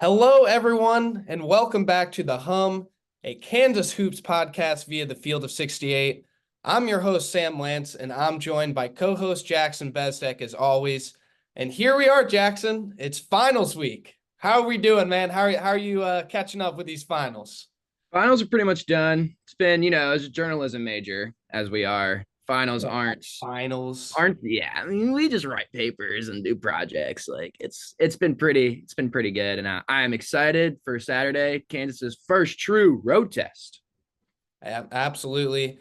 Hello, everyone, and welcome back to The Hum, a Kansas Hoops podcast via the Field of 68. I'm your host, Sam Lance, and I'm joined by co-host Jackson Bezdek as always. And here we are, Jackson. It's finals week. How are we doing, man? How are you catching up with these finals? Finals are pretty much done. It's been, as a journalism major, as we are, finals Finals. yeah. I mean, we just write papers and do projects. Like it's been pretty good. And I am excited for Saturday, Kansas's first true road test. Absolutely.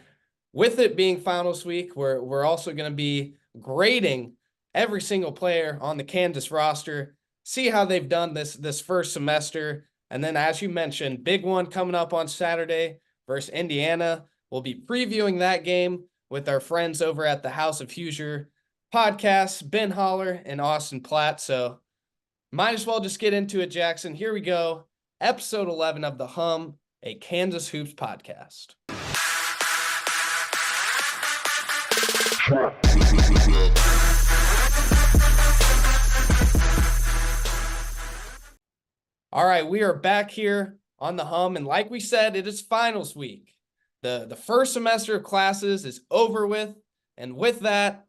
With it being finals week, we're also going to be grading every single player on the Kansas roster, see how they've done this first semester. And then, as you mentioned, big one coming up on Saturday versus Indiana. We'll be previewing that game with our friends over at the House of Hoosier Podcast, Ben Holler and Austin Platt. So might as well just get into it, Jackson. Here we go. Episode 11 of The Hum, a Kansas Hoops podcast. All right, we are back here on The Hum, and like we said, it is finals week. The first semester of classes is over with, and with that,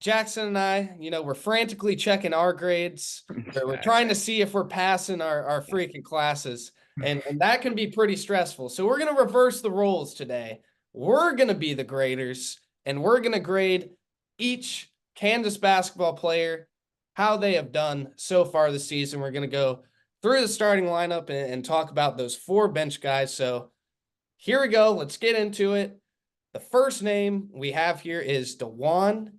Jackson and I, we're frantically checking our grades. We're trying to see if we're passing our freaking classes, and that can be pretty stressful. So we're going to reverse the roles today. We're going to be the graders, and we're going to grade each Kansas basketball player, how they have done so far this season. We're going to go through the starting lineup and talk about those four bench guys. So here we go. Let's get into it. The first name we have here is DeJuan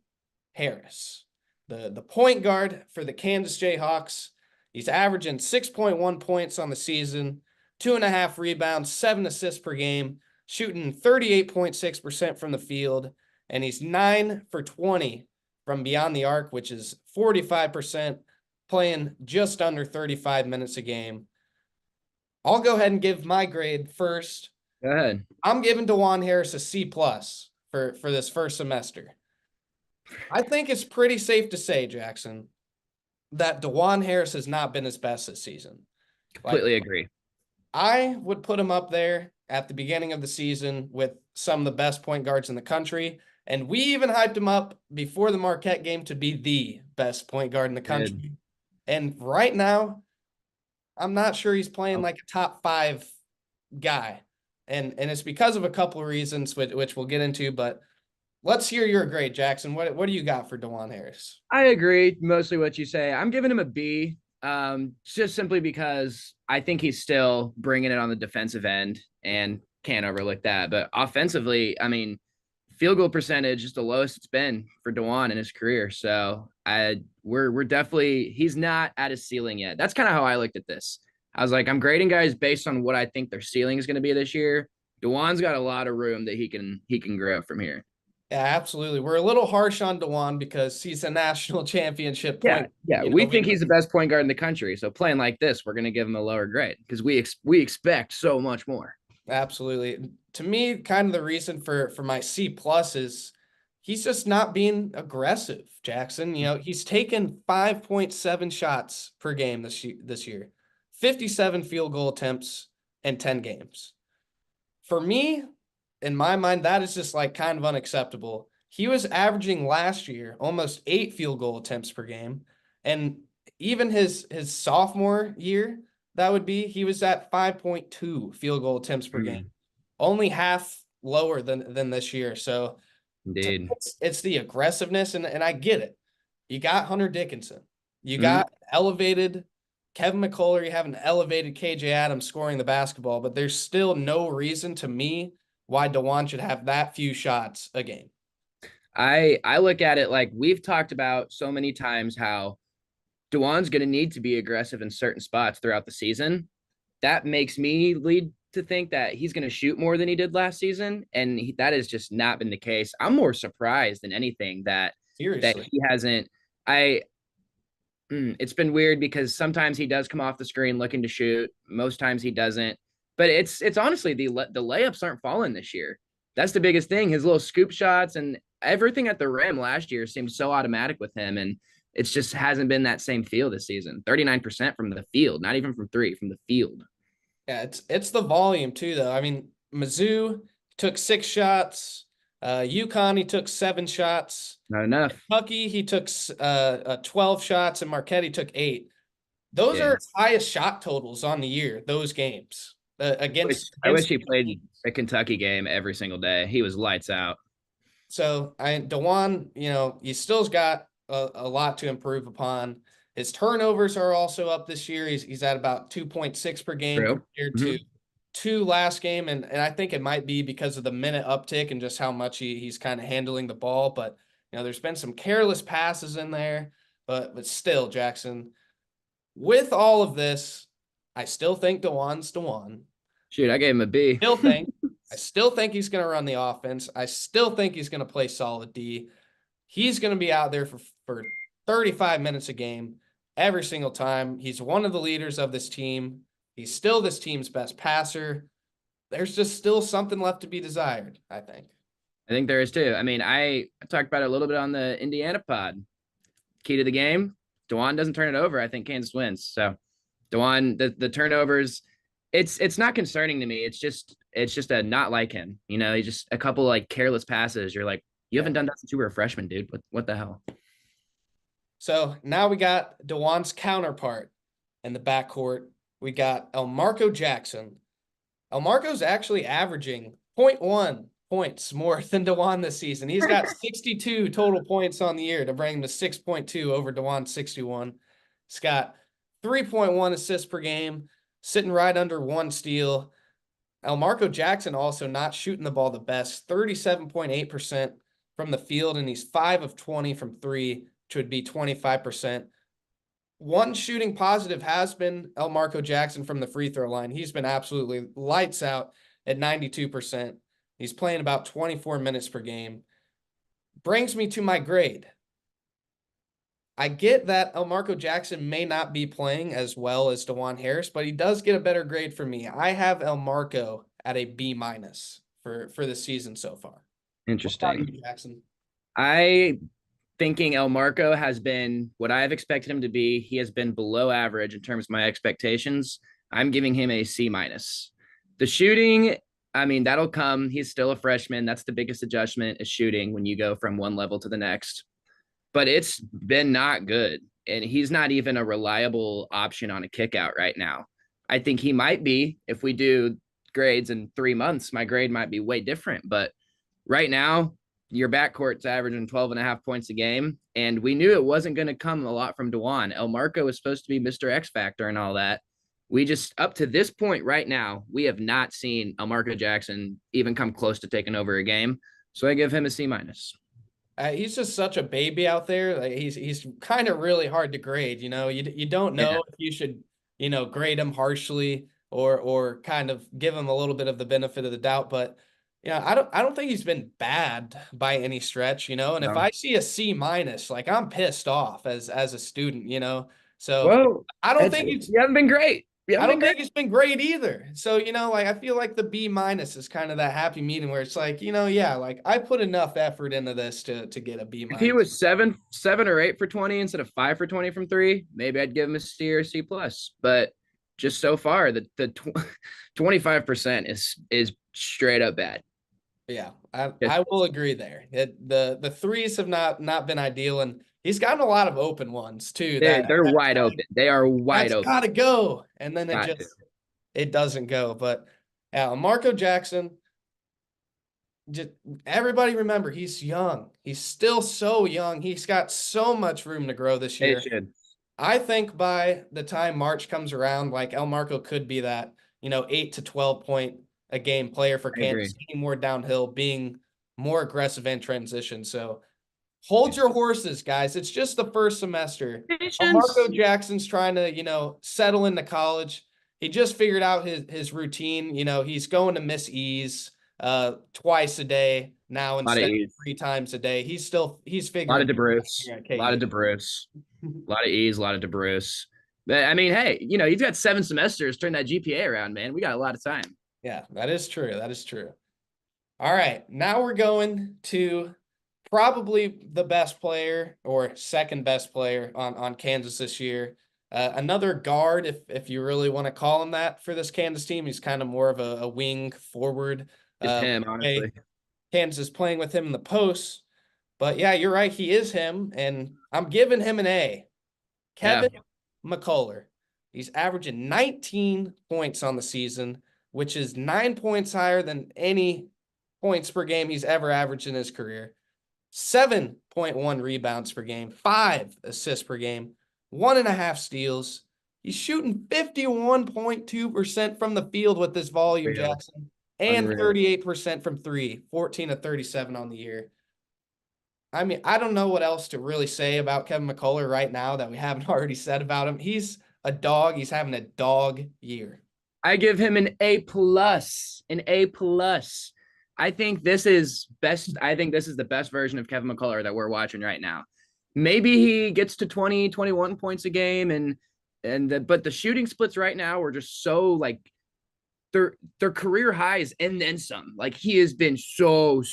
Harris, the point guard for the Kansas Jayhawks. He's averaging 6.1 points on the season, 2.5 rebounds, 7 assists per game, shooting 38.6% from the field, and he's 9 for 20 from beyond the arc, which is 45%, playing just under 35 minutes a game. I'll go ahead and give my grade first. Go ahead. I'm giving DeJuan Harris a C+ for this first semester. I think it's pretty safe to say, Jackson, that DeJuan Harris has not been his best this season. Completely agree. I would put him up there at the beginning of the season with some of the best point guards in the country. And we even hyped him up before the Marquette game to be the best point guard in the country. And right now, I'm not sure he's playing like a top 5 guy. And it's because of a couple of reasons, which we'll get into. But let's hear your grade, Jackson. What do you got for DeJuan Harris? I agree mostly what you say. I'm giving him a B, just simply because I think he's still bringing it on the defensive end and can't overlook that. But offensively, I mean, field goal percentage is the lowest it's been for DeJuan in his career. So we're definitely, he's not at his ceiling yet. That's kind of how I looked at this. I was like, I'm grading guys based on what I think their ceiling is going to be this year. DeJuan's got a lot of room that he can grow from here. Yeah, absolutely. We're a little harsh on DeJuan because he's a national championship point. Yeah. We think he's the best point guard in the country. So playing like this, we're going to give him a lower grade because we expect so much more. Absolutely. To me, kind of the reason for my C+ is he's just not being aggressive, Jackson. He's taken 5.7 shots per game this year, 57 field goal attempts in 10 games. For me, in my mind, that is just like kind of unacceptable. He was averaging last year almost 8 field goal attempts per game. And even his sophomore year, he was at 5.2 field goal attempts per game, only half lower than this year. So indeed, it's the aggressiveness, and I get it. You got Hunter Dickinson, you got elevated Kevin McCullough, you have an elevated KJ Adams scoring the basketball, but there's still no reason to me why DeJuan should have that few shots a game. I look at it like we've talked about so many times how DeJuan's going to need to be aggressive in certain spots throughout the season. That makes me lead to think that he's going to shoot more than he did last season, and that has just not been the case. I'm more surprised than anything that he hasn't. It's been weird because sometimes he does come off the screen looking to shoot. Most times he doesn't. But it's honestly the layups aren't falling this year. That's the biggest thing. His little scoop shots and everything at the rim last year seemed so automatic with him, and it just hasn't been that same feel this season. 39% from the field, not even from three, from the field. Yeah, it's the volume too, though. I mean, Mizzou took 6 shots. UConn, he took 7 shots. Not enough. Kentucky, he took 12 shots, and Marquette, he took 8. Those are his highest shot totals on the year, those games. I wish he played a Kentucky game every single day. He was lights out. So DeJuan, he still's got a lot to improve upon. His turnovers are also up this year. He's at about 2.6 per game compared to 2 last game. And I think it might be because of the minute uptick and just how much he's kind of handling the ball. But, there's been some careless passes in there. But still, Jackson, with all of this, I still think DeJuan's DeJuan. Shoot, I gave him a B. I still think he's going to run the offense. I still think he's going to play solid D. He's going to be out there for 35 minutes a game every single time. He's one of the leaders of this team. He's still this team's best passer. There's just still something left to be desired, I think. I think there is too. I mean, I talked about it a little bit on the Indiana pod. Key to the game, DeJuan doesn't turn it over. I think Kansas wins. So DeJuan, the turnovers, it's not concerning to me. It's just a not like him. He's just a couple like careless passes. You're like, you haven't done that since you were a freshman, dude. What the hell? So now we got DeJuan's counterpart in the backcourt. We got Elmarko Jackson. Elmarko's actually averaging 0.1 points more than DeJuan this season. He's got 62 total points on the year to bring him to 6.2 over DeJuan's 61. He's got 3.1 assists per game, sitting right under 1 steal. Elmarko Jackson also not shooting the ball the best, 37.8% from the field, and he's 5 of 20 from 3, which would be 25%. One shooting positive has been Elmarko Jackson from the free throw line. He's been absolutely lights out at 92%. He's playing about 24 minutes per game. Brings me to my grade. I get that Elmarko Jackson may not be playing as well as DeJuan Harris, but he does get a better grade for me. I have Elmarko at a B- for the season so far. Interesting. What about you, Jackson? I thinking Elmarko has been what I've expected him to be. He has been below average in terms of my expectations. I'm giving him a C-. The shooting, I mean, that'll come. He's still a freshman. That's the biggest adjustment is shooting when you go from one level to the next. But it's been not good. And he's not even a reliable option on a kick out right now. I think he might be. If we do grades in 3 months, my grade might be way different. But right now, your backcourt's averaging 12.5 points a game. And we knew it wasn't going to come a lot from DeJuan. Elmarko was supposed to be Mr. X Factor and all that. We just, up to this point right now, we have not seen Elmarko Jackson even come close to taking over a game. So I give him a C-. He's just such a baby out there. Like he's kind of really hard to grade. You don't know if you should, grade him harshly or kind of give him a little bit of the benefit of the doubt. But I don't think he's been bad by any stretch. And no. If I see a C-, like I'm pissed off as a student. So I don't think you haven't been great. I don't think it's been great either. So, I feel like the B- is kind of that happy medium where it's like, like I put enough effort into this to get a B-. If he was 7 or 8 for 20 instead of 5 for 20 from 3, maybe I'd give him a C or C+. But just so far, the 25% is straight up bad. Yeah, I will agree there. The threes have not been ideal, and he's gotten a lot of open ones too. They're wide open. They are wide open. Gotta go, and then it doesn't go. But Marco Jackson, just everybody remember he's young. He's still so young. He's got so much room to grow this year. I think by the time March comes around, like Elmarko could be that 8 to 12 point a game player for Kansas, being more downhill, being more aggressive in transition. So hold your horses, guys. It's just the first semester. Marco Jackson's trying to, settle into college. He just figured out his routine. He's going to Miss E's twice a day now instead of 3 times a day. He's figuring. A lot of DeBruce. A lot of DeBruce. A lot of E's. A lot of DeBruce. But I mean, hey, he's got 7 semesters. Turn that GPA around, man. We got a lot of time. Yeah, that is true. That is true. All right, now we're going to probably the best player or second best player on Kansas this year. Another guard, if you really want to call him that for this Kansas team. He's kind of more of a wing forward. It's him, honestly. Kansas playing with him in the post. But yeah, you're right. He is him, and I'm giving him an A. Kevin McCullough. He's averaging 19 points on the season, which is 9 points higher than any points per game he's ever averaged in his career. 7.1 rebounds per game, 5 assists per game, 1.5 steals. He's shooting 51.2% from the field with this volume, Jackson, and 38% from three, 14 of 37 on the year. I mean, I don't know what else to really say about Kevin McCullough right now that we haven't already said about him. He's a dog. He's having a dog year. I give him an A+, an A+. I think this is best. I think this is the best version of Kevin McCullough that we're watching right now. Maybe he gets to 20, 21 points a game, but the shooting splits right now are just so like their career highs and then some. Like he has been so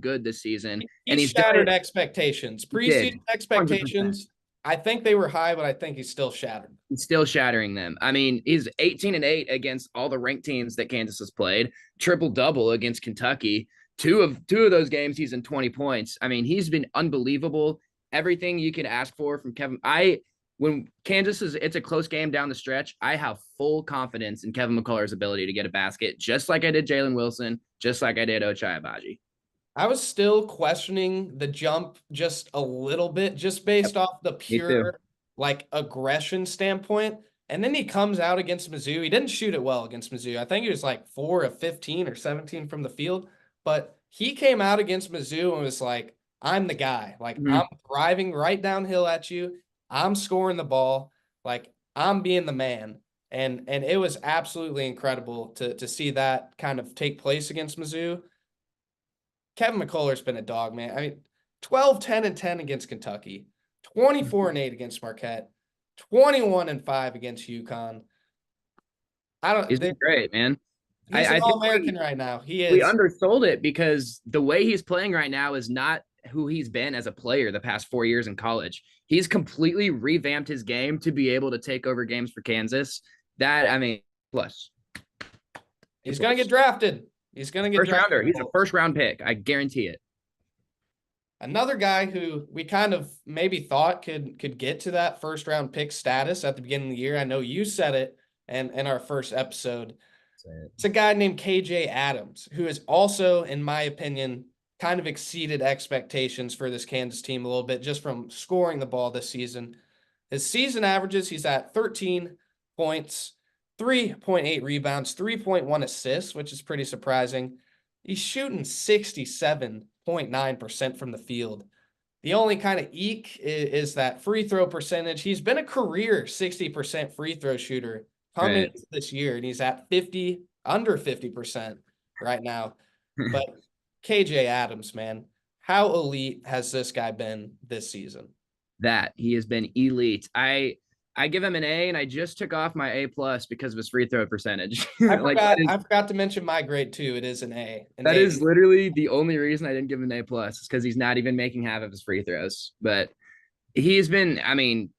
good this season. And he's shattered expectations. Preseason expectations, 100%. I think they were high, but I think he's still shattered. He's still shattering them. I mean, he's 18-8 against all the ranked teams that Kansas has played. Triple-double against Kentucky. Two of those games, he's in 20 points. I mean, he's been unbelievable. Everything you can ask for from Kevin. When Kansas it's a close game down the stretch, I have full confidence in Kevin McCullough's ability to get a basket, just like I did Jalen Wilson, just like I did Ochai Agbaji. I was still questioning the jump just a little bit, just based off the pure like aggression standpoint. And then he comes out against Mizzou. He didn't shoot it well against Mizzou. I think he was like 4 of 15 or 17 from the field. But he came out against Mizzou and was like, I'm the guy. Like, I'm driving right downhill at you. I'm scoring the ball. Like, I'm being the man. And it was absolutely incredible to see that kind of take place against Mizzou. Kevin McCullough's been a dog, man. I mean, 12, 10, and 10 against Kentucky, 24 and 8 against Marquette, 21 and 5 against UConn. He's been great, man. He's an All-American right now. He is. We undersold it because the way he's playing right now is not who he's been as a player the past 4 years in college. He's completely revamped his game to be able to take over games for Kansas. That, I mean, plus. He's going to get drafted. He's going to get first rounder. He's a first round pick. I guarantee it. Another guy who we kind of maybe thought could get to that first round pick status at the beginning of the year. I know you said it in our first episode. It's a guy named KJ Adams, who is also, in my opinion, kind of exceeded expectations for this Kansas team a little bit just from scoring the ball this season. His season averages, he's at 13 points, 3.8 rebounds, 3.1 assists, which is pretty surprising. He's shooting 67.9% from the field. The only kind of eke is that free throw percentage. He's been a career 60% free throw shooter coming into this year, and he's at under 50% right now. But KJ Adams, man, how elite has this guy been this season? That he has been elite. I give him an A, and I just took off my A+ because of his free throw percentage. I forgot to mention my grade too. It is an A. That is literally the only reason I didn't give him an A+, is because he's not even making half of his free throws. But he's been, I mean,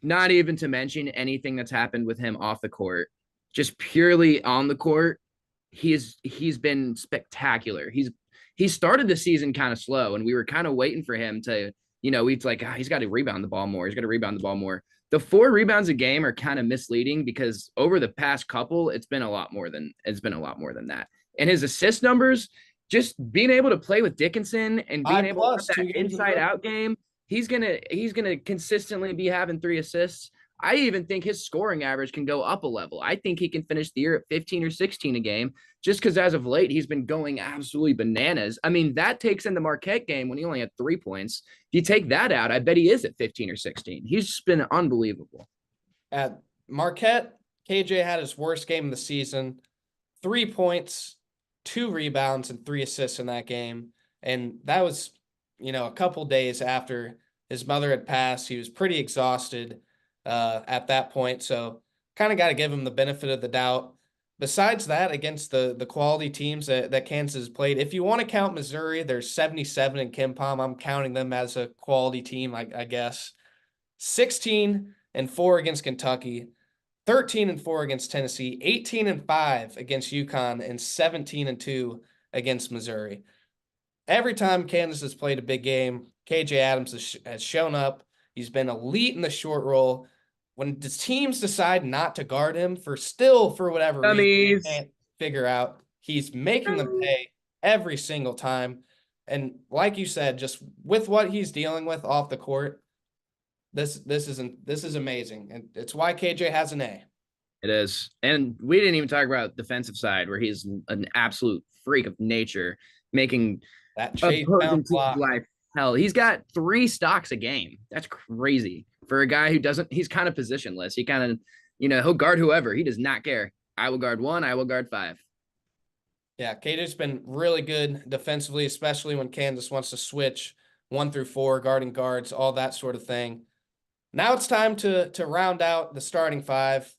not even to mention anything that's happened with him off the court, just purely on the court, he's been spectacular. He started the season kind of slow, and we were kind of waiting for him to, we'd like, he's got to rebound the ball more. He's got to rebound the ball more. The 4 rebounds a game are kind of misleading because over the past couple, it's been a lot more than that. And his assist numbers, just being able to play with Dickinson and being able to have that inside out game, he's gonna consistently be having 3 assists. I even think his scoring average can go up a level. I think he can finish the year at 15 or 16 a game, just because as of late, he's been going absolutely bananas. I mean, that takes in the Marquette game when he only had 3 points. If you take that out, I bet he is at 15 or 16. He's just been unbelievable. At Marquette, KJ had his worst game of the season, 3 points, 2 rebounds, and 3 assists in that game. And that was, a couple days after his mother had passed. He was pretty exhausted at that point. So kind of got to give him the benefit of the doubt. besides that, against the quality teams that Kansas has played, if you want to count Missouri, there's 77 in Kim Palm. I'm counting them as a quality team, I guess. 16-4 against Kentucky, 13-4 against Tennessee, 18-5 against UConn, and 17-2 against Missouri. Every time Kansas has played a big game, KJ Adams has shown up. He's been elite in the short roll. When the teams decide not to guard him for whatever reason, they can't figure out, he's making them pay every single time. And like you said, just with what he's dealing with off the court, this is amazing. And it's why KJ has an A. It is. And we didn't even talk about defensive side where he's an absolute freak of nature, making that chase down block. Life hell. He's got 3 stocks a game. That's crazy for a guy who doesn't. He's kind of positionless. He kind of, he'll guard whoever. He does not care. I will guard 1. I will guard 5. Yeah, KJ's been really good defensively, especially when Kansas wants to switch 1 through 4, guarding guards, all that sort of thing. Now it's time to round out the starting 5.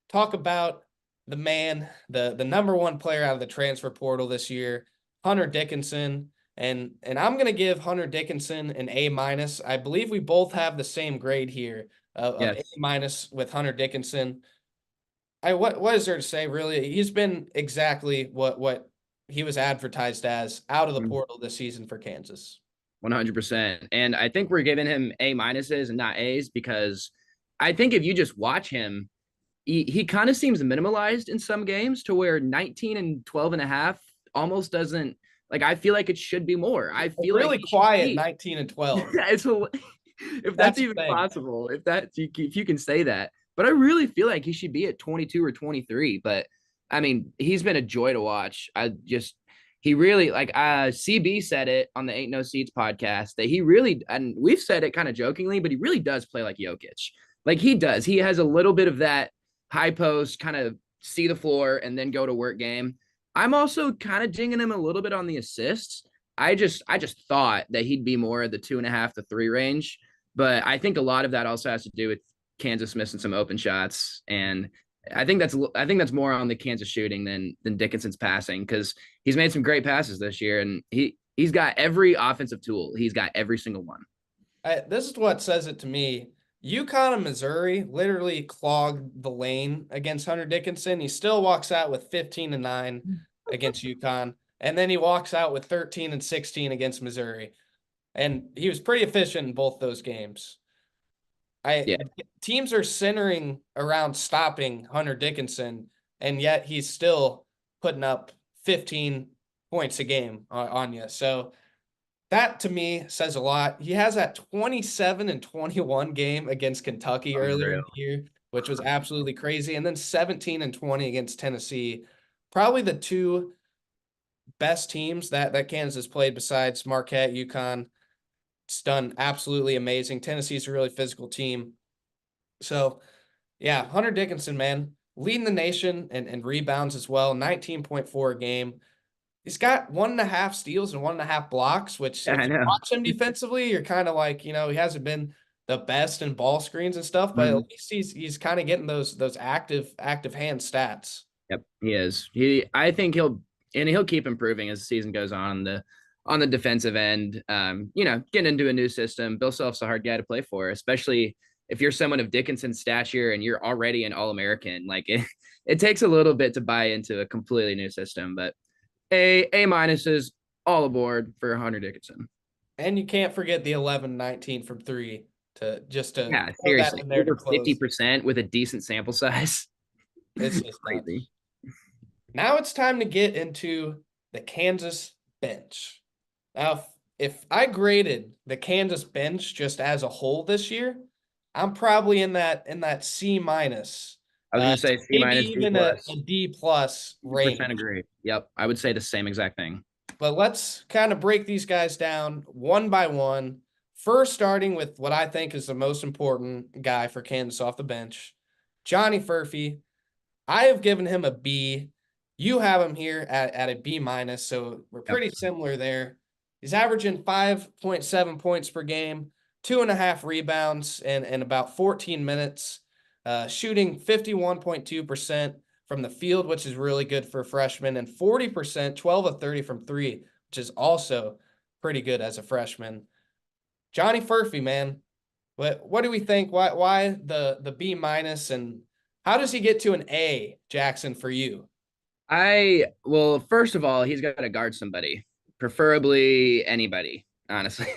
Talk about the man, the number 1 player out of the transfer portal this year, Hunter Dickinson. And I'm going to give Hunter Dickinson an A-. I believe we both have the same grade here of yes. A- with Hunter Dickinson. What is there to say, really? He's been exactly what he was advertised as out of the portal this season for Kansas. 100%. And I think we're giving him A- and not A's because I think if you just watch him, he kind of seems minimalized in some games to where 19 and 12 and a half almost doesn't, like, I feel like it should be more. I feel really like quiet 19 and 12. If that's even possible, if you can say that. But I really feel like he should be at 22 or 23. But I mean, he's been a joy to watch. He really, like, CB said it on the Ain't No Seats podcast that he really, and we've said it kind of jokingly, but he really does play like Jokic. Like he does. He has a little bit of that high post, kind of see the floor and then go to work game. I'm also kind of jinging him a little bit on the assists. I just thought that he'd be more at the 2.5 to 3 range, but I think a lot of that also has to do with Kansas missing some open shots, and I think that's more on the Kansas shooting than Dickinson's passing because he's made some great passes this year, and he's got every offensive tool. He's got every single one. This is what says it to me. UConn and Missouri literally clogged the lane against Hunter Dickinson. He still walks out with 15-9 against UConn, and then he walks out with 13-16 against Missouri. And he was pretty efficient in both those games. Teams are centering around stopping Hunter Dickinson, and yet he's still putting up 15 points a game on you. So that to me says a lot. He has that 27-21 game against Kentucky earlier in the year, which was absolutely crazy. And then 17-20 against Tennessee. Probably the 2 best teams that Kansas played besides Marquette, UConn. It's done absolutely amazing. Tennessee's a really physical team. So, yeah, Hunter Dickinson, man, leading the nation and rebounds as well, 19.4 a game. He's got 1.5 steals and 1.5 blocks, which if you watch him defensively, you're kind of like, he hasn't been the best in ball screens and stuff, but at least he's kind of getting those active hand stats. Yep, he is. I think he'll keep improving as the season goes on the defensive end. Getting into a new system. Bill Self's a hard guy to play for, especially if you're someone of Dickinson's stature and you're already an All-American. Like it takes a little bit to buy into a completely new system, but A- is all aboard for Hunter Dickinson. And you can't forget the 11-19 from 3 to seriously, over 50% with a decent sample size. It's just crazy. Now it's time to get into the Kansas bench. Now, if I graded the Kansas bench just as a whole this year, I'm probably in that C-. I was going to say C-, maybe even a D+ range. Agree. Yep, I would say the same exact thing. But let's kind of break these guys down one by one. First, starting with what I think is the most important guy for Kansas off the bench, Johnny Furphy. I have given him a B. You have him here at a B-, so we're pretty similar there. He's averaging 5.7 points per game, 2.5 rebounds, and about 14 minutes, shooting 51.2%, from the field, which is really good for a freshman, and 40%, 12 of 30 from three, which is also pretty good as a freshman. Johnny Furphy, man, what do we think? Why the B minus, and how does he get to an A, Jackson, for you? Well, first of all, he's got to guard somebody, preferably anybody. Honestly,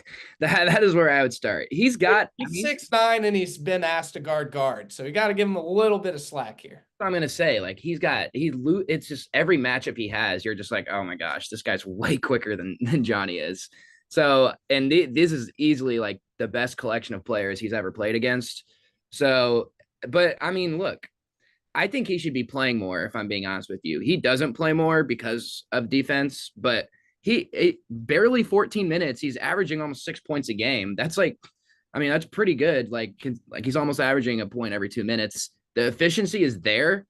that is where I would start. He's 6'9" and he's been asked to guard, so you got to give him a little bit of slack here. I'm gonna say, like, it's just every matchup he has, you're just like, oh my gosh, this guy's way quicker than Johnny is. So, and this is easily like the best collection of players he's ever played against. So, but I mean, look, I think he should be playing more, if I'm being honest with you. He doesn't play more because of defense, but barely 14 minutes. He's averaging almost 6 points a game. That's like, I mean, that's pretty good. Like he's almost averaging a point every 2 minutes. The efficiency is there.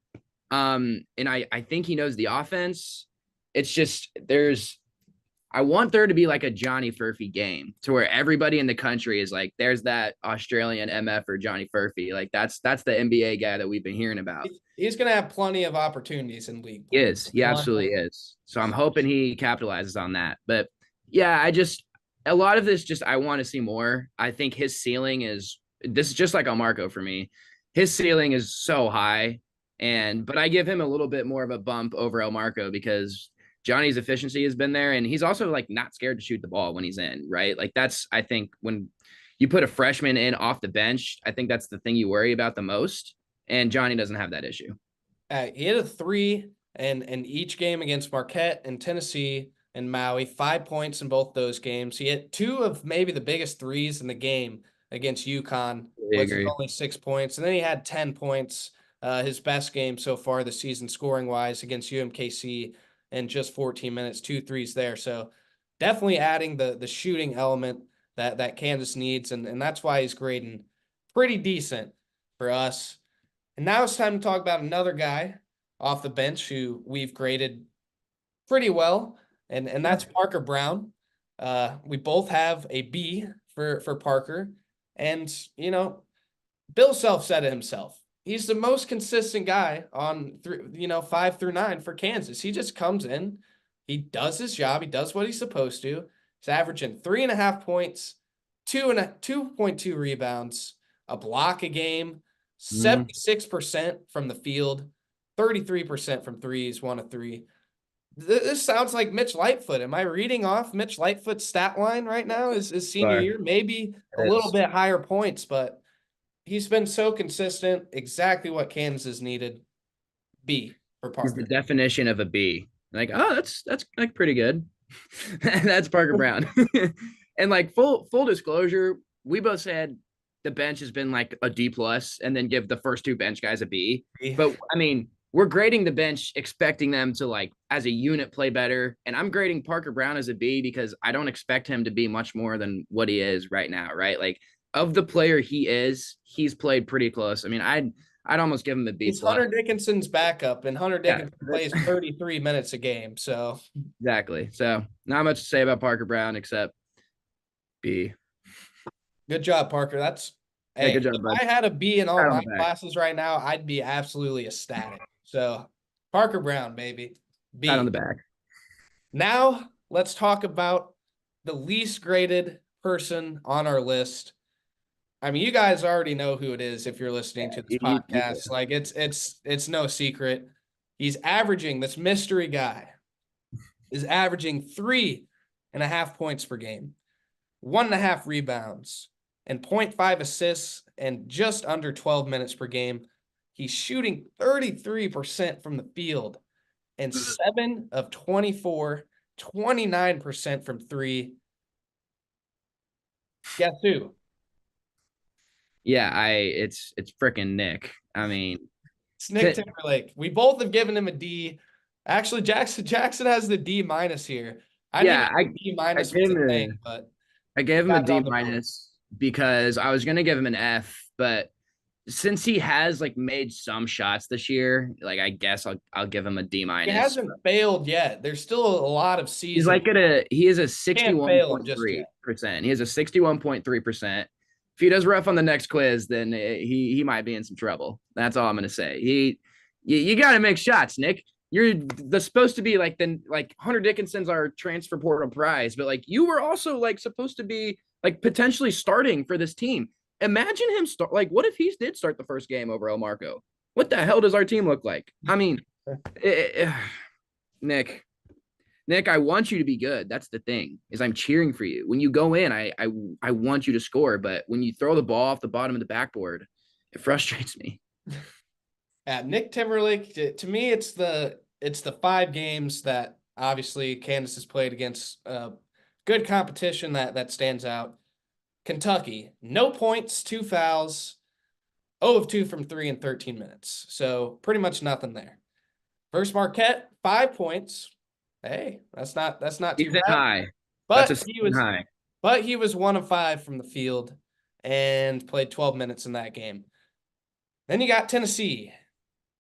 And I think he knows the offense. It's just I want there to be like a Johnny Furphy game to where everybody in the country is like, there's that Australian MF or Johnny Furphy. Like that's the NBA guy that we've been hearing about. He's going to have plenty of opportunities in league. He absolutely is. So I'm hoping he capitalizes on that. But yeah, a lot of this I want to see more. I think his ceiling this is just like Marco for me. His ceiling is so high, but I give him a little bit more of a bump over El Marco because Johnny's efficiency has been there, and he's also like not scared to shoot the ball when he's in, right? Like I think when you put a freshman in off the bench, I think that's the thing you worry about the most, and Johnny doesn't have that issue. He hit a 3 in each game against Marquette and Tennessee and Maui, 5 points in both those games. He hit 2 of maybe the biggest threes in the game against UConn, which is only 6 points. And then he had 10 points, his best game so far this season scoring-wise against UMKC in just 14 minutes, 2 threes there. So definitely adding the shooting element that Kansas needs, and that's why he's grading pretty decent for us. And now it's time to talk about another guy off the bench who we've graded pretty well, and that's Parker Brown. We both have a B for Parker, and Bill Self said it himself. He's the most consistent guy on 5 through 9 for Kansas. He just comes in, he does his job, he does what he's supposed to. He's averaging 3.5 points, 2.2 rebounds, a block a game, 76% from the field, 33% from threes, 1 of 3. This sounds like Mitch Lightfoot. Am I reading off Mitch Lightfoot's stat line right now? Is senior year, maybe a little bit higher points, but he's been so consistent. Exactly what Kansas needed. B for Parker. He's the definition of a B. Like, oh, that's like pretty good. That's Parker Brown. And like full disclosure, we both said the bench has been like a D plus, and then give the first 2 bench guys a B. But I mean, we're grading the bench expecting them to like as a unit play better, and I'm grading Parker Brown as a B because I don't expect him to be much more than what he is right now, right? Like of the player he is, he's played pretty close. I mean, I'd almost give him a B. He's Hunter Dickinson's backup, and Hunter Dickinson plays 33 minutes a game. So exactly. So not much to say about Parker Brown except B. Good job, Parker. Hey, good job, bud. If I had a B in all my classes right now, I'd be absolutely ecstatic. So Parker Brown, baby. B. Pat on the back. Now let's talk about the least graded person on our list. I mean, you guys already know who it is if you're listening to this podcast. Like it's no secret. He's averaging, this mystery guy is averaging 3.5 points per game, 1.5 rebounds, and 0.5 assists, and just under 12 minutes per game. He's shooting 33% from the field and 7 of 24, 29% from 3. Guess who? Yeah, it's freaking Nick. I mean, it's Nick Timberlake. We both have given him a D. Actually, Jackson has the D minus here. I D minus was a thing, but I gave him a D minus because I was gonna give him an F, but since he has like made some shots this year, like I guess I'll give him a D minus. He hasn't failed yet. There's still a lot of season. He's like he is a 61.3%. He has a 61.3%. If he does rough on the next quiz, then he might be in some trouble. That's all I'm gonna say. You got to make shots, Nick. You're supposed to be like Hunter Dickinson's our transfer portal prize, but like you were also like supposed to be like potentially starting for this team. Imagine him start. Like, what if he did start the first game over El Marco? What the hell does our team look like? I mean, Nick, Nick, I want you to be good. That's the thing, is I'm cheering for you. When you go in, I want you to score, but when you throw the ball off the bottom of the backboard, it frustrates me. Yeah, Nick Timberlake, to me, it's the 5 games that obviously Kansas has played against good competition that stands out. Kentucky, no points, 2 fouls, 0 of 2 from 3 in 13 minutes. So pretty much nothing there. Versus Marquette, 5 points. Hey, that's not too bad. High. But That's high. But he was 1 of 5 from the field and played 12 minutes in that game. Then you got Tennessee.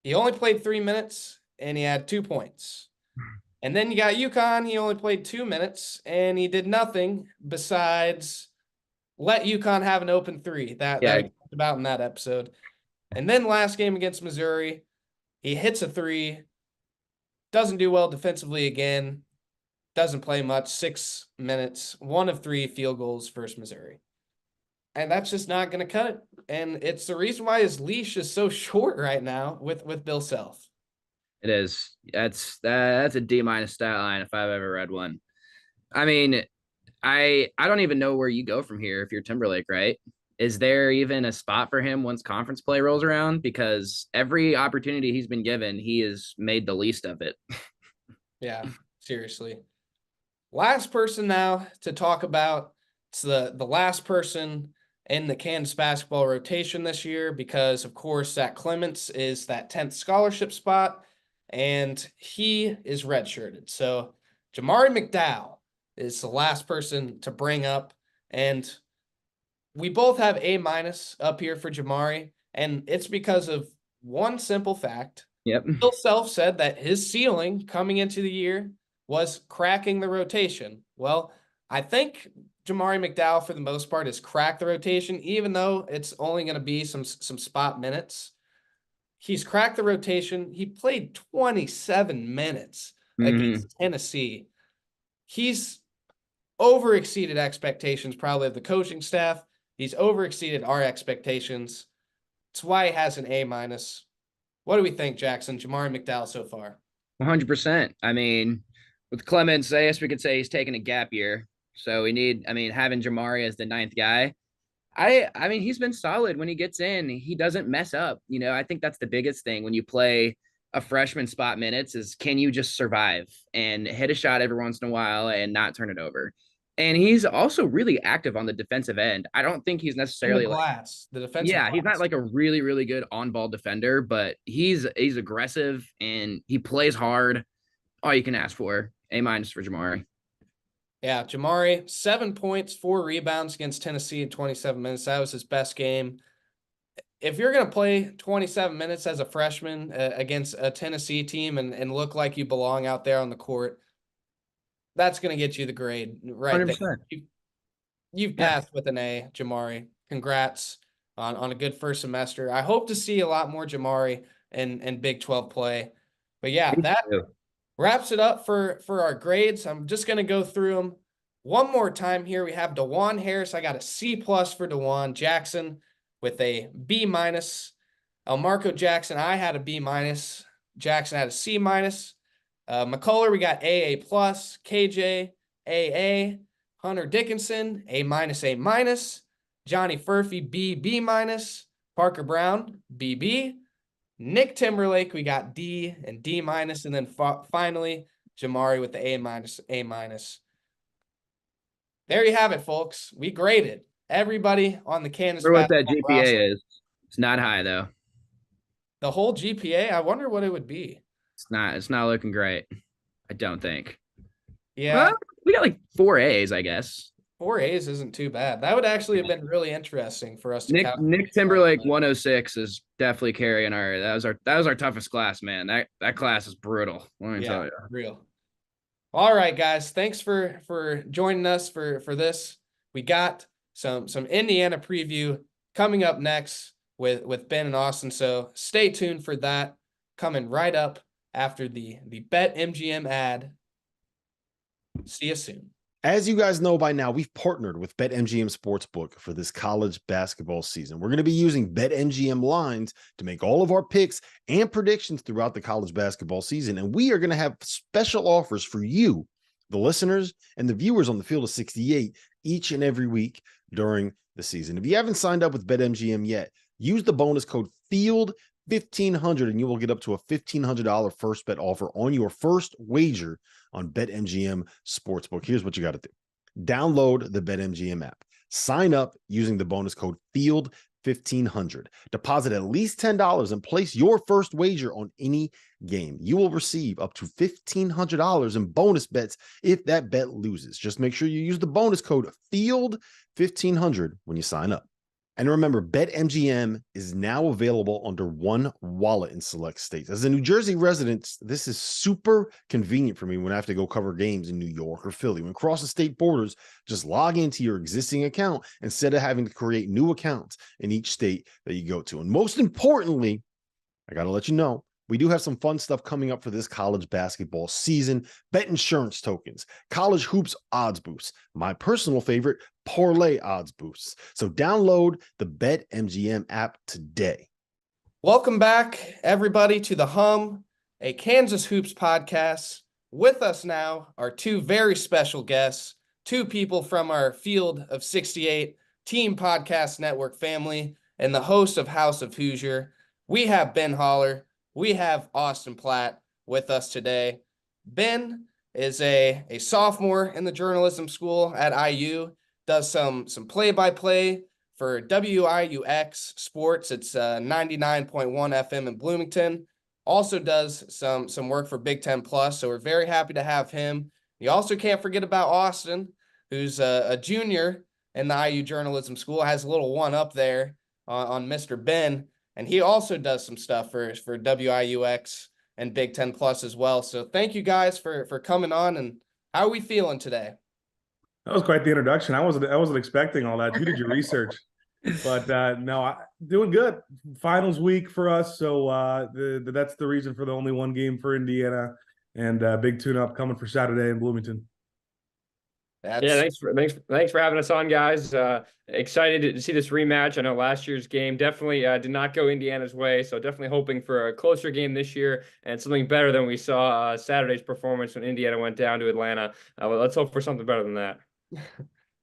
He only played 3 minutes and he had 2 points. And then you got UConn. He only played 2 minutes and he did nothing besides let UConn have an open 3. That we talked about in that episode. And then last game against Missouri, he hits a 3, doesn't do well defensively again, doesn't play much, 6 minutes, 1 of 3 field goals versus Missouri. And that's just not going to cut it. And it's the reason why his leash is so short right now with Bill Self. It is. That's a D- stat line if I've ever read one. I mean, I don't even know where you go from here if you're Timberlake, right? Is there even a spot for him once conference play rolls around? Because every opportunity he's been given, he has made the least of it. Yeah, seriously. Last person now to talk about. It's the last person in the Kansas basketball rotation this year because, of course, Zach Clements is that 10th scholarship spot, and he is redshirted. So Jamari McDowell is the last person to bring up, and we both have A- up here for Jamari, and it's because of one simple fact. Yep. Bill Self said that his ceiling coming into the year was cracking the rotation. Well, I think Jamari McDowell, for the most part, has cracked the rotation, even though it's only going to be some spot minutes. He's cracked the rotation. He played 27 minutes against Tennessee. He's overexceeded expectations, probably of the coaching staff. He's overexceeded our expectations. That's why he has an A-. What do we think, Jackson? Jamari McDowell so far? 100%. I mean, with Clements, I guess we could say he's taking a gap year. So having Jamari as the 9th guy. I mean, he's been solid when he gets in. He doesn't mess up. I think that's the biggest thing when you play a freshman spot minutes is can you just survive and hit a shot every once in a while and not turn it over? And he's also really active on the defensive end. I don't think he's necessarily the defensive glass. He's not like a really, really good on-ball defender, but he's aggressive and he plays hard. All you can ask for. A- for Jamari. Yeah, Jamari, 7 points, 4 rebounds against Tennessee in 27 minutes. That was his best game. If you're going to play 27 minutes as a freshman against a Tennessee team and look like you belong out there on the court, that's going to get you the grade right 100%. There. You've passed with an A, Jamari. Congrats on a good first semester. I hope to see a lot more Jamari in Big 12 play. But yeah, that wraps it up for our grades. I'm just going to go through them one more time here. We have DeJuan Harris. I got a C+ for DeJuan. Jackson with a B-. Marco Jackson, I had a B-. Jackson had a C-. McCullough, we got A+. KJ, AA. Hunter Dickinson, A-, A-. Johnny Furphy, B-. Parker Brown, BB. Nick Timberlake, we got D and D-. And then finally, Jamari with the A-, A-. There you have it, folks. We graded everybody on the Kansas. For what that GPA roster is. It's not high, though. The whole GPA, I wonder what it would be. It's not looking great. I don't think. Yeah. Well, we got like 4 A's, I guess. 4 A's isn't too bad. That would actually have been really interesting for us to Nick Timberlake 106 is definitely carrying our that was our toughest class, man. That class is brutal. Let me tell you. Real. All right, guys. Thanks for joining us for this. We got some Indiana preview coming up next with Ben and Austin. So stay tuned for that. coming right up after the BetMGM ad. See you soon. As you guys know by now, we've partnered with BetMGM Sportsbook for this college basketball season. We're going to be using BetMGM lines to make all of our picks and predictions throughout the college basketball season. And we are going to have special offers for you, the listeners and the viewers on the Field of 68 each and every week during the season. If you haven't signed up with BetMGM yet, use the bonus code FIELD1500 and you will get up to a $1,500 first bet offer on your first wager on BetMGM Sportsbook. Here's what you got to do. Download the BetMGM app. Sign up using the bonus code FIELD1500. Deposit at least $10 and place your first wager on any game. You will receive up to $1,500 in bonus bets if that bet loses. Just make sure you use the bonus code FIELD1500 when you sign up. And remember, BetMGM is now available under one wallet in select states. As a New Jersey resident, this is super convenient for me when I have to go cover games in New York or Philly. When crossing the state borders, just log into your existing account instead of having to create new accounts in each state that you go to. And most importantly, I got to let you know, we do have some fun stuff coming up for this college basketball season. Bet insurance tokens, college hoops odds boosts, my personal favorite, parlay odds boosts. So download the BetMGM app today. Welcome back, everybody, to the Hum, a Kansas Hoops podcast. With us now are two very special guests, two people from our Field of 68 Team Podcast Network family, and the host of House of Hoosier. We have Ben Holler. We have Austin Platt with us today. Ben is a sophomore in the journalism school at IU, does some play-by-play for WIUX Sports. It's 99.1 FM in Bloomington. Also does some work for Big Ten Plus, so we're very happy to have him. You also can't forget about Austin, who's a junior in the IU journalism school, has a little one up there on Mr. Ben. And he also does some stuff for WIUX and Big Ten Plus as well. So thank you guys for coming on. And how are we feeling today? That was quite the introduction. I wasn't expecting all that. You did your research, but no, doing good. Finals week for us, so that's the reason for the only one game for Indiana, and big tune-up coming for Saturday in Bloomington. Thanks for having us on, guys. Excited to see this rematch. I know last year's game definitely did not go Indiana's way, so definitely hoping for a closer game this year and something better than we saw Saturday's performance when Indiana went down to Atlanta. Let's hope for something better than that.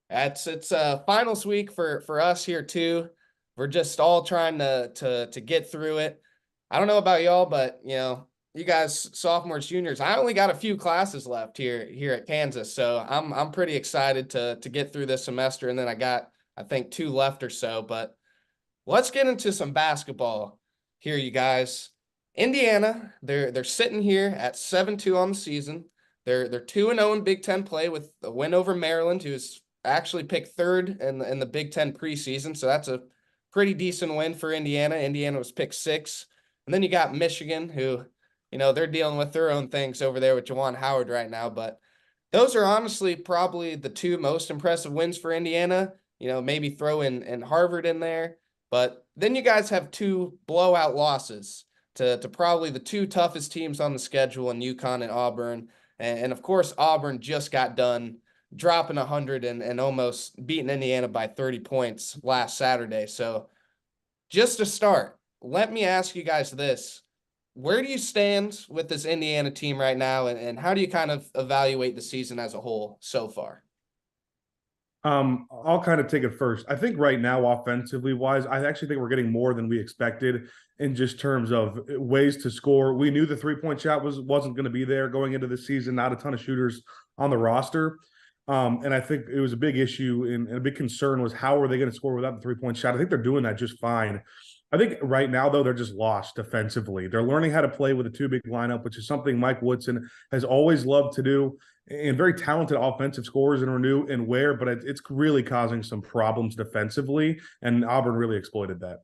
It's finals week for us here too. We're just all trying to get through it. I don't know about y'all, but you guys, sophomores, juniors, I only got a few classes left here at Kansas, so I'm pretty excited to get through this semester, and then I got, I think, 2 left or so. But let's get into some basketball here, you guys. Indiana, they're sitting here at 7-2 on the season. They're 2-0 in Big Ten play with a win over Maryland, who's actually picked 3rd in the Big Ten preseason, so that's a pretty decent win for Indiana. Indiana was picked 6th, and then you got Michigan, who they're dealing with their own things over there with Juwan Howard right now. But those are honestly probably the 2 most impressive wins for Indiana. Maybe throw in Harvard in there. But then you guys have 2 blowout losses to probably the 2 toughest teams on the schedule in UConn and Auburn. And of course, Auburn just got done dropping 100 and almost beating Indiana by 30 points last Saturday. So just to start, let me ask you guys this. Where do you stand with this Indiana team right now, and how do you kind of evaluate the season as a whole so far? I'll kind of take it first. I think right now, offensively wise, I actually think we're getting more than we expected in just terms of ways to score. We knew the 3-point shot wasn't going to be there going into the season. Not a ton of shooters on the roster. And I think it was a big issue and a big concern was how are they going to score without the 3-point shot? I think they're doing that just fine. I think right now, though, they're just lost defensively. They're learning how to play with a 2-big lineup, which is something Mike Woodson has always loved to do, and very talented offensive scorers in Renew and Ware, but it's really causing some problems defensively, and Auburn really exploited that.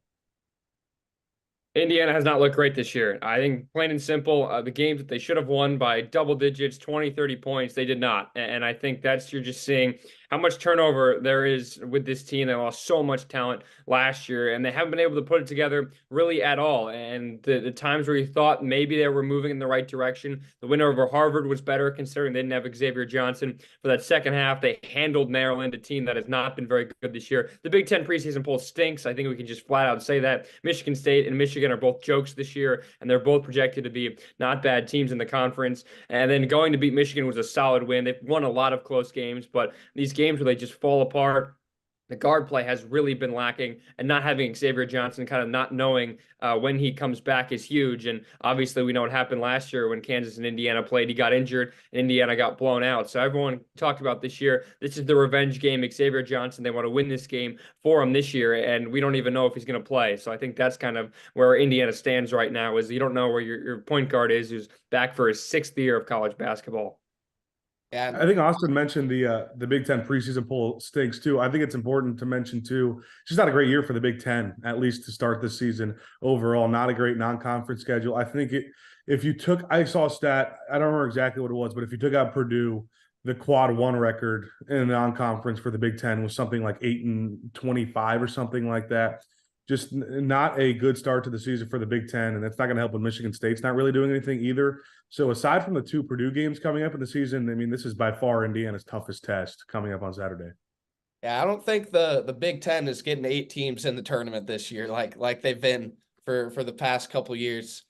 Indiana has not looked great this year. I think plain and simple, the games that they should have won by double digits, 20, 30 points, they did not. And I think you're just seeing how much turnover there is with this team. They lost so much talent last year, and they haven't been able to put it together really at all. And the times where you thought maybe they were moving in the right direction, the win over Harvard was better considering they didn't have Xavier Johnson. For that second half, they handled Maryland, a team that has not been very good this year. The Big Ten preseason poll stinks. I think we can just flat out say that. Michigan State and Michigan are both jokes this year, and they're both projected to be not bad teams in the conference. And then going to beat Michigan was a solid win. They've won a lot of close games, but these games where they just fall apart, the guard play has really been lacking, and not having Xavier Johnson, kind of not knowing when he comes back, is huge. And obviously we know what happened last year when Kansas and Indiana played. He got injured and Indiana got blown out. So everyone talked about this year, this is the revenge game. Xavier Johnson, they want to win this game for him this year, and we don't even know if he's going to play. So I think that's kind of where Indiana stands right now, is you don't know where your point guard is, who's back for his 6th year of college basketball. Yeah, I think Austin mentioned the Big Ten preseason poll stinks too. I think it's important to mention too, it's just not a great year for the Big Ten, at least to start this season overall. Not a great non-conference schedule. I think if you took, I saw a stat, I don't remember exactly what it was, but if you took out Purdue, the quad 1 record in the non-conference for the Big Ten was something like 8-25 or something like that. Just not a good start to the season for the Big Ten, and that's not going to help when Michigan State's not really doing anything either. So aside from the 2 Purdue games coming up in the season, I mean, this is by far Indiana's toughest test coming up on Saturday. Yeah, I don't think the Big Ten is getting 8 teams in the tournament this year, like they've been for the past couple years.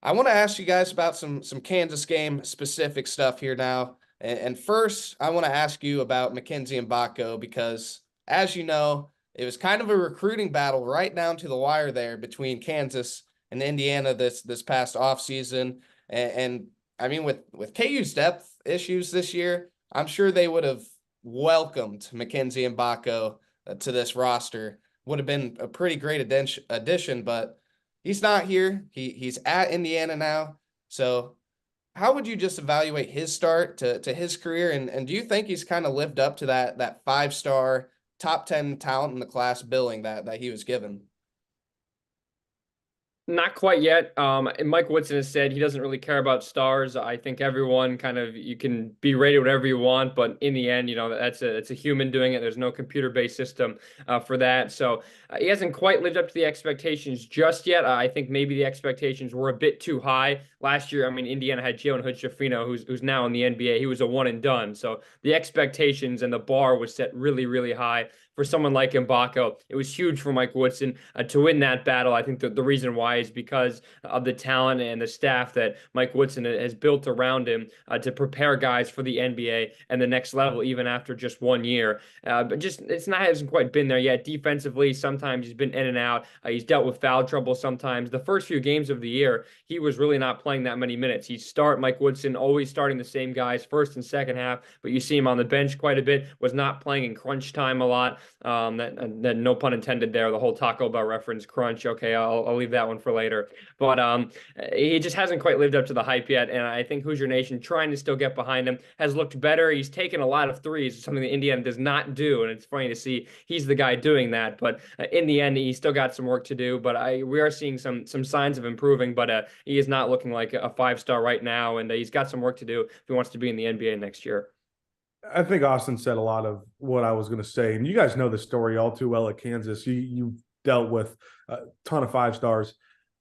I want to ask you guys about some Kansas game specific stuff here now. And first, I want to ask you about Mackenzie Mbako, because, as you know, it was kind of a recruiting battle right down to the wire there between Kansas and Indiana this past offseason. And I mean, with KU's depth issues this year, I'm sure they would have welcomed Mackenzie Mbako to this roster. Would have been a pretty great addition, but he's not here. He's at Indiana now. So how would you just evaluate his start to his career? And do you think he's kind of lived up to that 5-star top 10 talent in the class billing that he was given? Not quite yet. And Mike Woodson has said he doesn't really care about stars. I think everyone you can be rated whatever you want, but in the end, it's a human doing it. There's no computer-based system for that. So he hasn't quite lived up to the expectations just yet. I think maybe the expectations were a bit too high last year. I mean, Indiana had Jalen Hood-Schifino, who's now in the NBA. He was a one and done. So the expectations and the bar was set really, really high for someone like Mbako. It was huge for Mike Woodson to win that battle. I think that the reason why is because of the talent and the staff that Mike Woodson has built around him to prepare guys for the NBA and the next level, even after just 1 year. But just hasn't quite been there yet. Defensively, sometimes he's been in and out. He's dealt with foul trouble sometimes. The first few games of the year, he was really not playing that many minutes. Mike Woodson always starting the same guys first and second half, but you see him on the bench quite a bit, was not playing in crunch time a lot. That no pun intended there, the whole Taco Bell reference, crunch. Okay, I'll leave that one for later. But he just hasn't quite lived up to the hype yet. And I think Hoosier Nation, trying to still get behind him, has looked better. He's taken a lot of threes, something that Indiana does not do. And it's funny to see he's the guy doing that. But in the end, he's still got some work to do. But we are seeing some signs of improving. But he is not looking like a 5-star right now. And he's got some work to do if he wants to be in the NBA next year. I think Austin said a lot of what I was going to say, and you guys know the story all too well at Kansas. You dealt with a ton of 5-stars.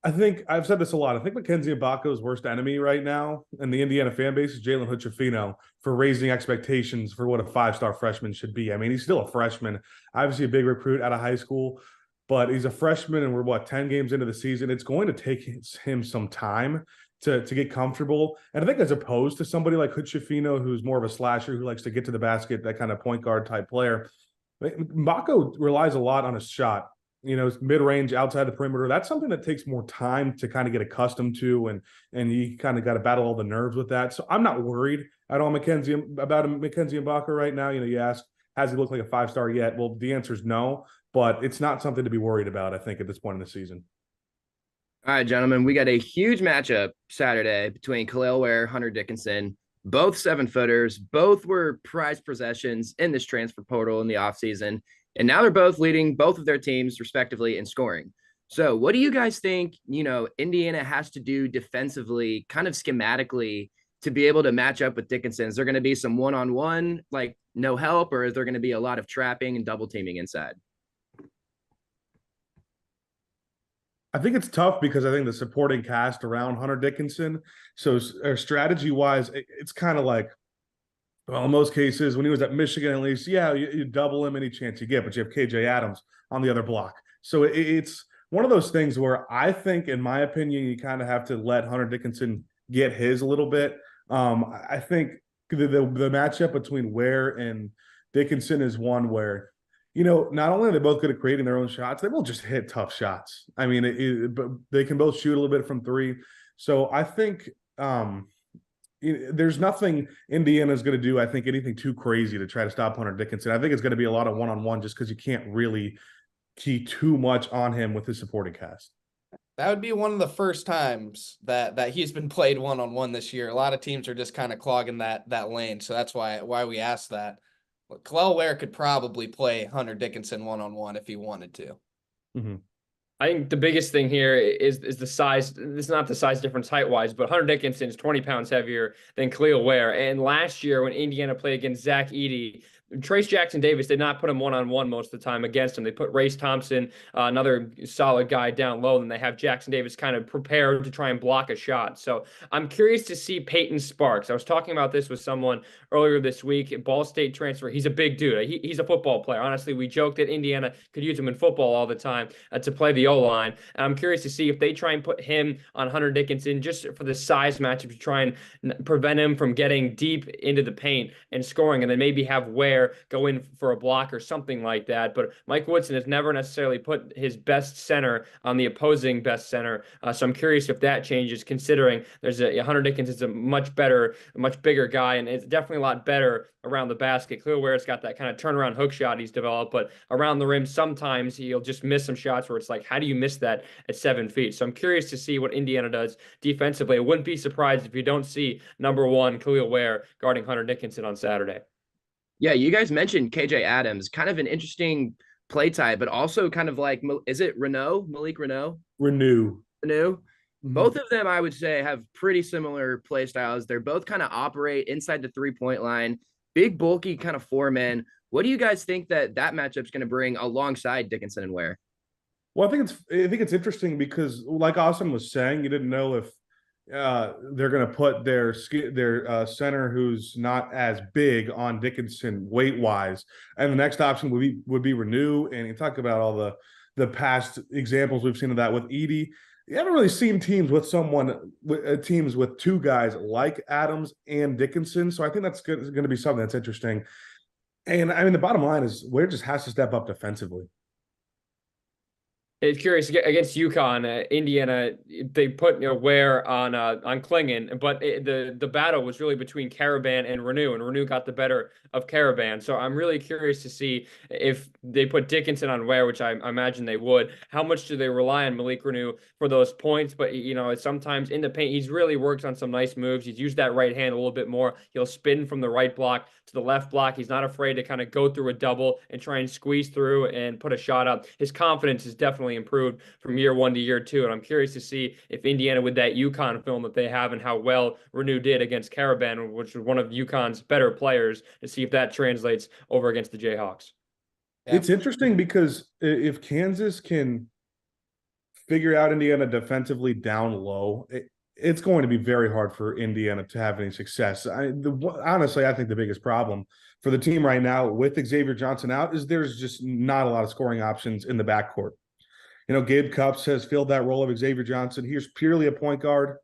I think I've said this a lot. I think Mackenzie Mbako's worst enemy right now in the Indiana fan base is Jalen Hood-Schifino for raising expectations for what a 5-star freshman should be. I mean, he's still a freshman, obviously a big recruit out of high school, but he's a freshman, and we're 10 games into the season. It's going to take him some time to get comfortable. And I think as opposed to somebody like Hood-Schifino, who's more of a slasher, who likes to get to the basket, that kind of point guard type player, Mbako relies a lot on his shot, mid-range, outside the perimeter. That's something that takes more time to kind of get accustomed to, and you kind of got to battle all the nerves with that. So I'm not worried at all Mackenzie Mbako right now. You ask, has he looked like a 5-star yet? Well, the answer is no, but it's not something to be worried about, I think, at this point in the season. All right, gentlemen, we got a huge matchup Saturday between Khalil Ware, Hunter Dickinson, both 7-footers. Both were prized possessions in this transfer portal in the offseason. And now they're both leading both of their teams respectively in scoring. So what do you guys think, Indiana has to do defensively, kind of schematically, to be able to match up with Dickinson? Is there going to be some one-on-one, like no help, or is there going to be a lot of trapping and double teaming inside? I think it's tough because I think the supporting cast around Hunter Dickinson. So strategy wise, it's kind of like, well, in most cases, when he was at Michigan, at least, yeah, you double him any chance you get, but you have KJ Adams on the other block. So it's one of those things where I think, in my opinion, you kind of have to let Hunter Dickinson get his a little bit. I think the matchup between Ware and Dickinson is one where, not only are they both good at creating their own shots, they both just hit tough shots. I mean, but they can both shoot a little bit from three. So I think there's nothing Indiana's going to do, I think, anything too crazy to try to stop Hunter Dickinson. I think it's going to be a lot of one-on-one just because you can't really key too much on him with his supporting cast. That would be one of the first times that he's been played one-on-one this year. A lot of teams are just kind of clogging that lane. So that's why we asked that. Kel'el Ware could probably play Hunter Dickinson one-on-one if he wanted to. Mm-hmm. I think the biggest thing here is the size. It's not the size difference height-wise, but Hunter Dickinson is 20 pounds heavier than Kel'el Ware. And last year when Indiana played against Zach Edey, Trace Jackson Davis did not put him one-on-one most of the time against him. They put Race Thompson, another solid guy, down low, and they have Jackson Davis kind of prepared to try and block a shot. So I'm curious to see Peyton Sparks. I was talking about this with someone earlier this week. Ball State transfer. He's a big dude. He's a football player. Honestly, we joked that Indiana could use him in football all the time to play the O-line. And I'm curious to see if they try and put him on Hunter Dickinson just for the size matchup to try and prevent him from getting deep into the paint and scoring, and then maybe have Ware go in for a block or something like that. But Mike Woodson has never necessarily put his best center on the opposing best center. So I'm curious if that changes, considering there's Hunter Dickinson's a much bigger guy, and it's definitely a lot better around the basket. Kel'el Ware's got that kind of turnaround hook shot he's developed, but around the rim, sometimes he'll just miss some shots where it's like, how do you miss that at 7 feet? So I'm curious to see what Indiana does defensively. I wouldn't be surprised if you don't see number one Kel'el Ware guarding Hunter Dickinson on Saturday. Yeah, you guys mentioned KJ Adams, kind of an interesting play type, but also kind of like, is it Malik Reneau? Renew. Mm-hmm. Both of them, I would say, have pretty similar play styles. They're both kind of operate inside the three-point line, big, bulky kind of four men. What do you guys think that matchup's going to bring alongside Dickinson and Ware? Well, I think it's interesting because, like Austin was saying, you didn't know if they're going to put their center who's not as big on Dickinson weight wise, and the next option would be Renew. And you talk about all the past examples we've seen of that with Edey. You haven't really seen teams with two guys like Adams and Dickinson, so I think that's going to be something that's interesting. And I mean, the bottom line is Ware just has to step up defensively. It's curious against UConn, Indiana. They put Ware on Klingon, but the battle was really between Caravan and Renew got the better of Caravan. So I'm really curious to see if they put Dickinson on Ware, which I imagine they would. How much do they rely on Malik Renew for those points? But sometimes in the paint, he's really worked on some nice moves. He's used that right hand a little bit more. He'll spin from the right block to the left block. He's not afraid to kind of go through a double and try and squeeze through and put a shot up. His confidence is definitely improved from year one to year two. And I'm curious to see if Indiana, with that UConn film that they have and how well Renew did against Caravan, which was one of UConn's better players, to see if that translates over against the Jayhawks. Yeah. It's interesting because if Kansas can figure out Indiana defensively down low, it's going to be very hard for Indiana to have any success. Honestly, I think the biggest problem for the team right now with Xavier Johnson out is there's just not a lot of scoring options in the backcourt. Gabe Cupps has filled that role of Xavier Johnson. He's purely a point guard,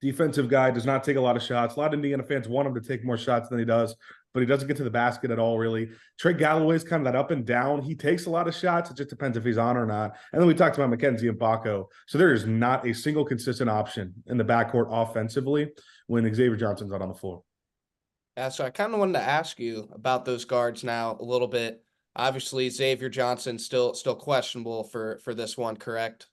defensive guy, does not take a lot of shots. A lot of Indiana fans want him to take more shots than he does, but he doesn't get to the basket at all, really. Trey Galloway's kind of that up and down. He takes a lot of shots. It just depends if he's on or not. And then we talked about Mackenzie and Baco. So there is not a single consistent option in the backcourt offensively when Xavier Johnson's out on the floor. Yeah, so I kind of wanted to ask you about those guards now a little bit. Obviously, Xavier Johnson still questionable for this one, correct?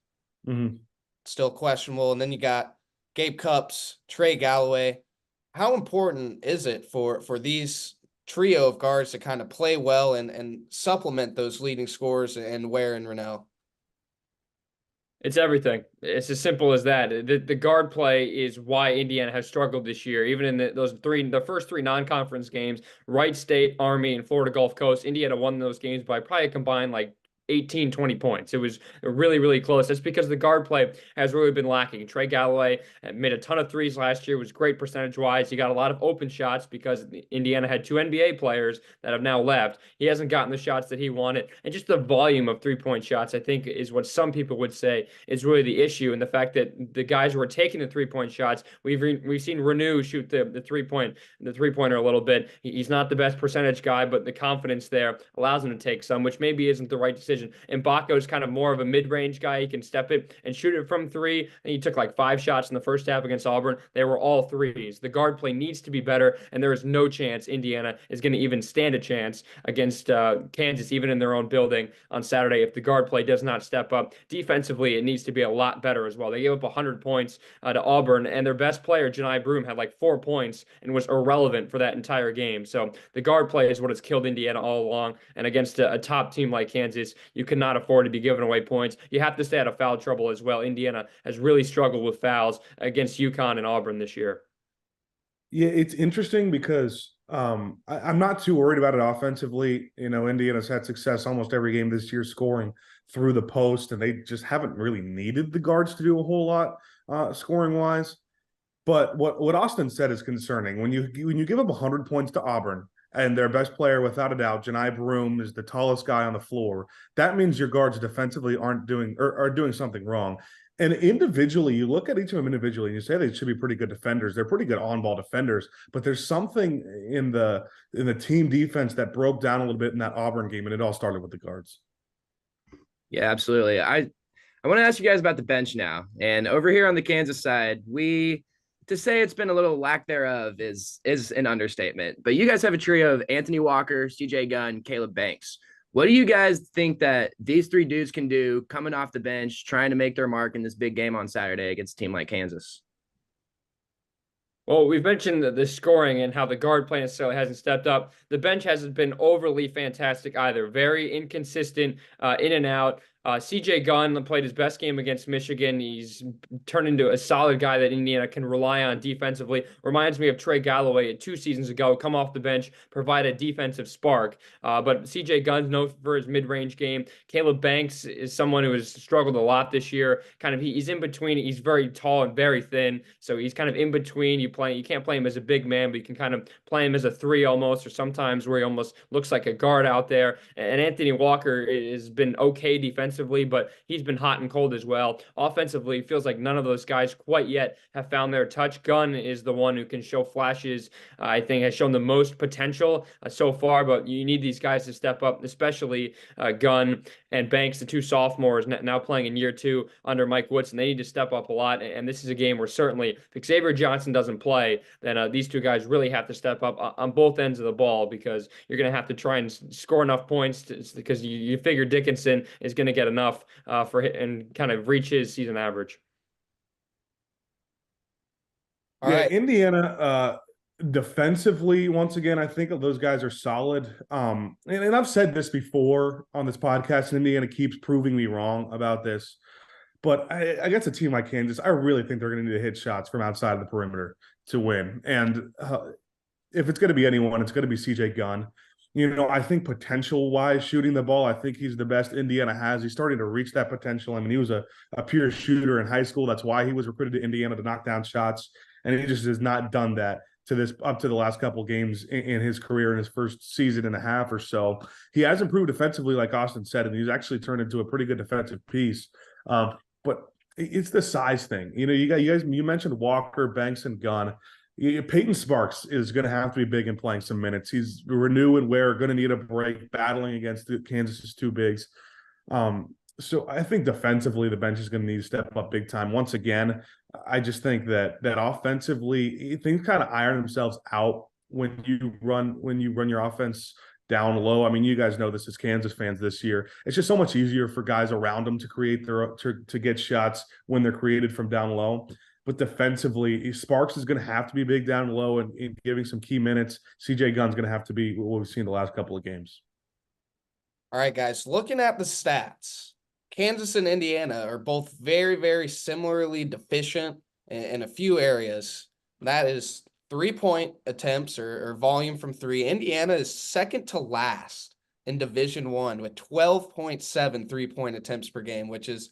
Mm-hmm. Still questionable. And then you got Gabe Cupps, Trey Galloway. How important is it for these trio of guards to kind of play well and supplement those leading scorers and Ware and Reneau? It's everything. It's as simple as that. The guard play is why Indiana has struggled this year. Even in the first three non-conference games, Wright State, Army, and Florida Gulf Coast, Indiana won those games by probably a combined like 18, 20 points. It was really, really close. That's because the guard play has really been lacking. Trey Galloway made a ton of threes last year, was great percentage-wise. He got a lot of open shots because Indiana had two NBA players that have now left. He hasn't gotten the shots that he wanted. And just the volume of three-point shots, I think, is what some people would say is really the issue. And the fact that the guys who are taking the three-point shots, we've seen Renew shoot the three-pointer a little bit. He's not the best percentage guy, but the confidence there allows him to take some, which maybe isn't the right decision. And Baco is kind of more of a mid-range guy. He can step it and shoot it from three. And he took like 5 shots in the first half against Auburn. They were all threes. The guard play needs to be better, and there is no chance Indiana is going to even stand a chance against Kansas, even in their own building on Saturday, if the guard play does not step up. Defensively, it needs to be a lot better as well. They gave up 100 points to Auburn, and their best player, Janai Broome, had like 4 points and was irrelevant for that entire game. So the guard play is what has killed Indiana all along. And against a top team like Kansas, you cannot afford to be giving away points. You have to stay out of foul trouble as well. Indiana has really struggled with fouls against UConn and Auburn this year. Yeah, it's interesting because I'm not too worried about it offensively. You know, Indiana's had success almost every game this year scoring through the post, and they just haven't really needed the guards to do a whole lot scoring-wise. But what Austin said is concerning. When you give up 100 points to Auburn, and their best player, without a doubt, Janai Broome, is the tallest guy on the floor, that means your guards defensively are doing something wrong. And individually, you look at each of them individually, and you say they should be pretty good defenders. They're pretty good on-ball defenders, but there's something in the team defense that broke down a little bit in that Auburn game, and it all started with the guards. Yeah, absolutely. I want to ask you guys about the bench now. And over here on the Kansas side, to say it's been a little lack thereof is an understatement. But you guys have a trio of Anthony Walker, CJ Gunn, Caleb Banks. What do you guys think that these 3 dudes can do coming off the bench, trying to make their mark in this big game on Saturday against a team like Kansas? Well, we've mentioned the scoring and how the guard play necessarily hasn't stepped up. The bench hasn't been overly fantastic either. Very inconsistent, in and out. CJ Gunn played his best game against Michigan. He's turned into a solid guy that Indiana can rely on defensively. Reminds me of Trey Galloway 2 seasons ago. Come off the bench, provide a defensive spark. But CJ Gunn's known for his mid-range game. Caleb Banks is someone who has struggled a lot this year. He's in between. He's very tall and very thin, so he's kind of in between. You can't play him as a big man, but you can kind of play him as a 3 almost, or sometimes where he almost looks like a guard out there. And Anthony Walker has been okay defensively, but he's been hot and cold as well. Offensively, it feels like none of those guys quite yet have found their touch. Gunn is the one who can show flashes. I think has shown the most potential so far, but you need these guys to step up, especially Gunn and Banks, the 2 sophomores now playing in year 2 under Mike Woodson. They need to step up a lot, and this is a game where certainly if Xavier Johnson doesn't play, then these 2 guys really have to step up on both ends of the ball, because you're going to have to try and score enough points because you figure Dickinson is going to get enough for him and kind of reach his season average. All right, Indiana defensively, once again, I think those guys are solid. And I've said this before on this podcast, and Indiana keeps proving me wrong about this. But against a team like Kansas, I really think they're going to need to hit shots from outside of the perimeter to win. And if it's going to be anyone, it's going to be CJ Gunn. You know, I think potential-wise, shooting the ball, I think he's the best Indiana has. He's starting to reach that potential. I mean, he was a pure shooter in high school. That's why he was recruited to Indiana, to knock down shots. And he just has not done that up to the last couple of games in his career, in his first season and a half or so. He has improved defensively, like Austin said, and he's actually turned into a pretty good defensive piece. But it's the size thing. You know, you mentioned Walker, Banks, and Gunn. Peyton Sparks is going to have to be big in playing some minutes. He's Renew and Ware going to need a break battling against Kansas's 2 bigs. So I think defensively, the bench is going to need to step up big time. Once again, I just think that offensively, things kind of iron themselves out when you run your offense down low. I mean, you guys know this as Kansas fans this year. It's just so much easier for guys around them to create to get shots when they're created from down low. But defensively, Sparks is going to have to be big down low and giving some key minutes. CJ Gunn's going to have to be what we've seen the last couple of games. All right, guys, looking at the stats, Kansas and Indiana are both very, very similarly deficient in a few areas. That is 3-point attempts or volume from three. Indiana is second to last in Division I with 12.7 3-point attempts per game, which is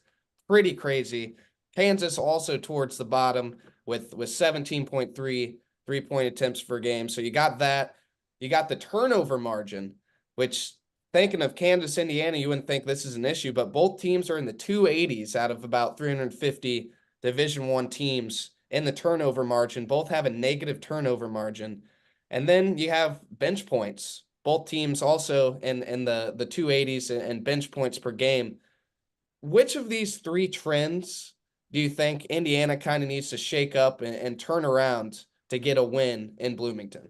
pretty crazy. Kansas also towards the bottom with 17.3 3-point attempts per game. So you got that. You got the turnover margin, which, thinking of Kansas, Indiana, you wouldn't think this is an issue, but both teams are in the 280s out of about 350 Division I teams in the turnover margin. Both have a negative turnover margin. And then you have bench points. Both teams also in the 280s and bench points per game. Which of these three trends do you think Indiana kind of needs to shake up and turn around to get a win in Bloomington?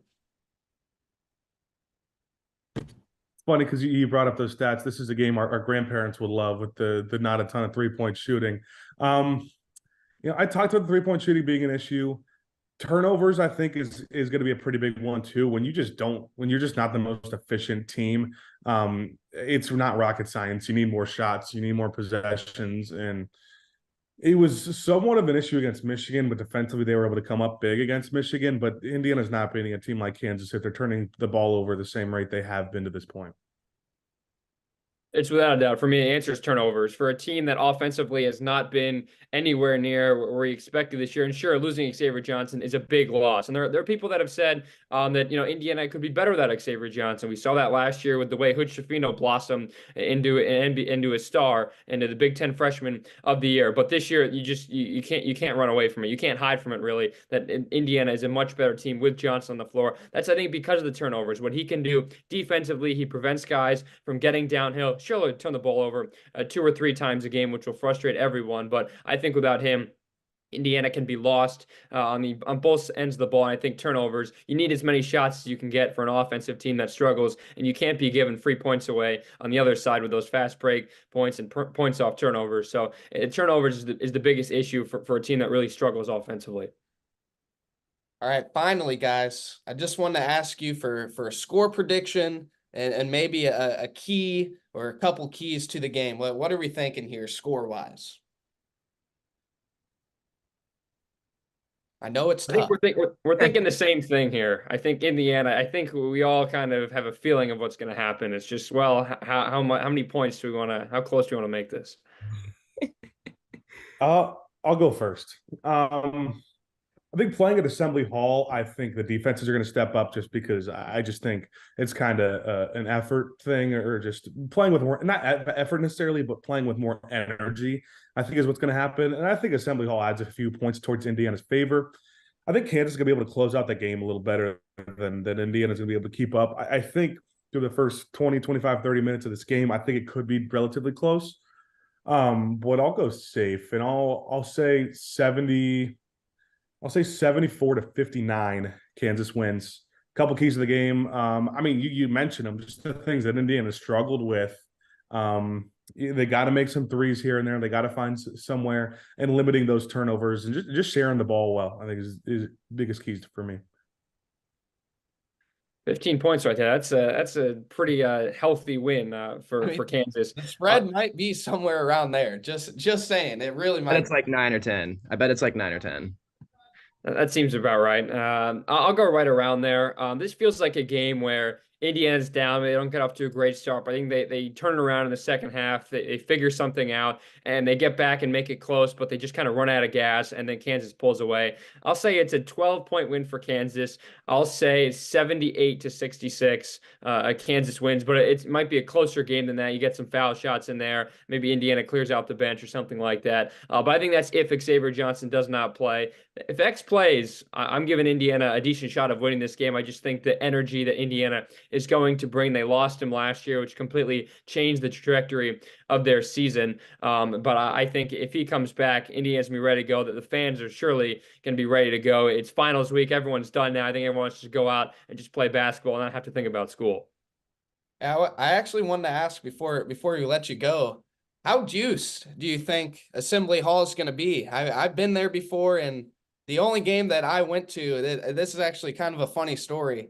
Funny because you brought up those stats. This is a game our grandparents would love with the not a ton of 3-point shooting. I talked about the 3-point shooting being an issue. Turnovers, I think, is going to be a pretty big one too. When you're just not the most efficient team, it's not rocket science. You need more shots, you need more possessions, and it was somewhat of an issue against Michigan, but defensively they were able to come up big against Michigan. But Indiana's not beating a team like Kansas if they're turning the ball over the same rate they have been to this point. It's without a doubt. For me, the answer is turnovers. For a team that offensively has not been anywhere near where we expected this year, and sure, losing Xavier Johnson is a big loss. And there are people that have said that Indiana could be better without Xavier Johnson. We saw that last year with the way Hood Schifino blossomed into a star, into the Big Ten freshman of the year. But this year, you can't run away from it. You can't hide from it, really. That Indiana is a much better team with Johnson on the floor. That's, I think, because of the turnovers. What he can do defensively, he prevents guys from getting downhill. Sure, he'll turn the ball over 2 or 3 times a game, which will frustrate everyone. But I think without him, Indiana can be lost on both ends of the ball. And I think turnovers, you need as many shots as you can get for an offensive team that struggles, and you can't be giving free points away on the other side with those fast break points and points off turnovers. So turnovers is the biggest issue for a team that really struggles offensively. All right, finally, guys, I just wanted to ask you for a score prediction and maybe a key or a couple keys to the game. What are we thinking here score-wise? I know it's tough. I think we're thinking the same thing here. I think Indiana, I think we all kind of have a feeling of what's going to happen. It's just, well, how many points do we want to, how close do we want to make this? I'll go first. I think playing at Assembly Hall, I think the defenses are going to step up just because I just think it's kind of an effort thing, or just playing with more, not effort necessarily, but playing with more energy, I think is what's going to happen. And I think Assembly Hall adds a few points towards Indiana's favor. I think Kansas is going to be able to close out the game a little better than Indiana's going to be able to keep up. I think through the first 20, 25, 30 minutes of this game, I think it could be relatively close. But I'll go safe, and I'll say 74-59. Kansas wins. A couple keys to the game. You mentioned them, just the things that Indiana struggled with. They got to make some threes here and there. They got to find somewhere, and limiting those turnovers and just sharing the ball well, I think is biggest keys for me. 15 points right there. That's a pretty healthy win for Kansas. The spread might be somewhere around there. Just saying, it really might. It's like 9 or 10. I bet it's like 9 or 10. That seems about right. I'll go right around there. This feels like a game where Indiana's down. They don't get off to a great start, but I think they turn it around in the second half. They figure something out, and they get back and make it close, but they just kind of run out of gas, and then Kansas pulls away. I'll say it's a 12-point win for Kansas. I'll say 78-66. Kansas wins, but it might be a closer game than that. You get some foul shots in there. Maybe Indiana clears out the bench or something like that. But I think that's if Xavier Johnson does not play. If X plays, I'm giving Indiana a decent shot of winning this game. I just think the energy that Indiana is going to bring. They lost him last year, which completely changed the trajectory of their season. But I think if he comes back, Indiana's going to be ready to go. That the fans are surely going to be ready to go. It's finals week. Everyone's done now. I think everyone wants to go out and just play basketball and not have to think about school. I actually wanted to ask before we let you go, how juiced do you think Assembly Hall is going to be? I've been there before, and the only game that I went to, this is actually kind of a funny story.